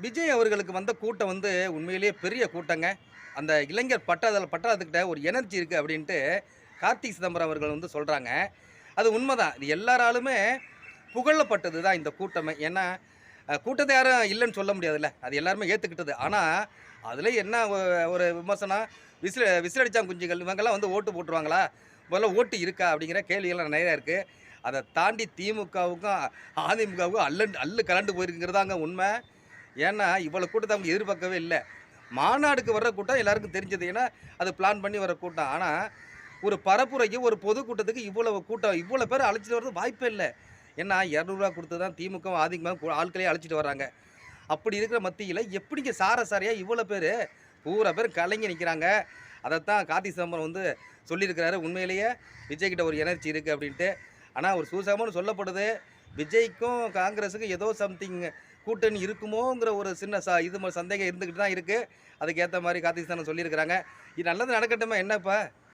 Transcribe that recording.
விஜய் அவர்களுக்கு வந்த கூட்டம் வந்து உண்மையிலேயே பெரிய கூட்டங்க. அந்த இளைஞர் பட்டாளத்துக்கிட்ட ஒரு எனர்ஜி இருக்கு அப்படின்ட்டு கார்த்திக் சிதம்பரம் அவர்கள் வந்து சொல்றாங்க. அது உண்மதான். இது எல்லாராலுமே புகழப்பட்டது தான் இந்த கூட்டமே. ஏன்னா, கூட்டத்த யாரும் இல்லன்னு சொல்ல முடியாதுல்ல. அது எல்லாருமே ஏத்துக்கிட்டது. ஆனா, அதில என்ன ஒரு விமர்சனம், விசில் அடிச்சான் குஞ்சுகள் இவங்கலாம் வந்து ஓட்டு போட்டுருவாங்களா? முதல்ல ஓட்டு இருக்கா? அப்படிங்கிற கேள்விகள்லாம் நெறையா இருக்கு. அத தாண்டி திமுகவுக்கும், அதிமுகவுக்கும் அல்லு கலண்டு போயிருக்குங்கிறதாங்க உண்ம. ஏன்னா, இவ்வளோ கூட்டத்த அவங்க எதிர்பார்க்கவே இல்ல. மாநாடுக்கு வர்ற கூட்டம் எல்லாருக்கும் தெரிஞ்சது. ஏன்னா, அது பிளான் பண்ணி வர கூட்டம். ஆனா, ஒரு பரப்புரைக்கு, ஒரு பொதுக்கூட்டத்துக்கு இவ்வளவு கூட்டம், இவ்வளோ பேர அழைச்சிட்டு வரது வாய்ப்பே இல்ல. ஏன்னா, ரூ. 200 குடுத்து தான் திமுகவும், அதிமுகவும் ஆட்களே அழைச்சிட்டு வர்றாங்க. அப்படி இருக்கிற மத்தியில எப்படிங்க சாரையா இவ்வளோ பேரு, பூரா பேரும் கலங்கி நிக்கிறாங்க. அதத்தான் கார்த்தி சிதம்பரம் வந்து சொல்லியிருக்கிறாரு. உண்மையிலேயே விஜய் கிட்ட ஒரு எனர்ஜி இருக்கு அப்படின்ட்டு. ஆனா, ஒரு சூசகமான்னு சொல்லப்படுது. விஜய்க்கும், காங்கிரஸுக்கும் ஏதோ சம்திங் கூட்டணி இருக்குமோங்கிற ஒரு சின்ன சந்தேகம் இருந்துகிட்டு தான் இருக்கு. அதுக்கு ஏத்த மாரி கார்த்தி சிதம்பரம் சொல்லியிருக்கிறாங்க. இது நல்லது நடக்கட்டுமே என்னப்பா?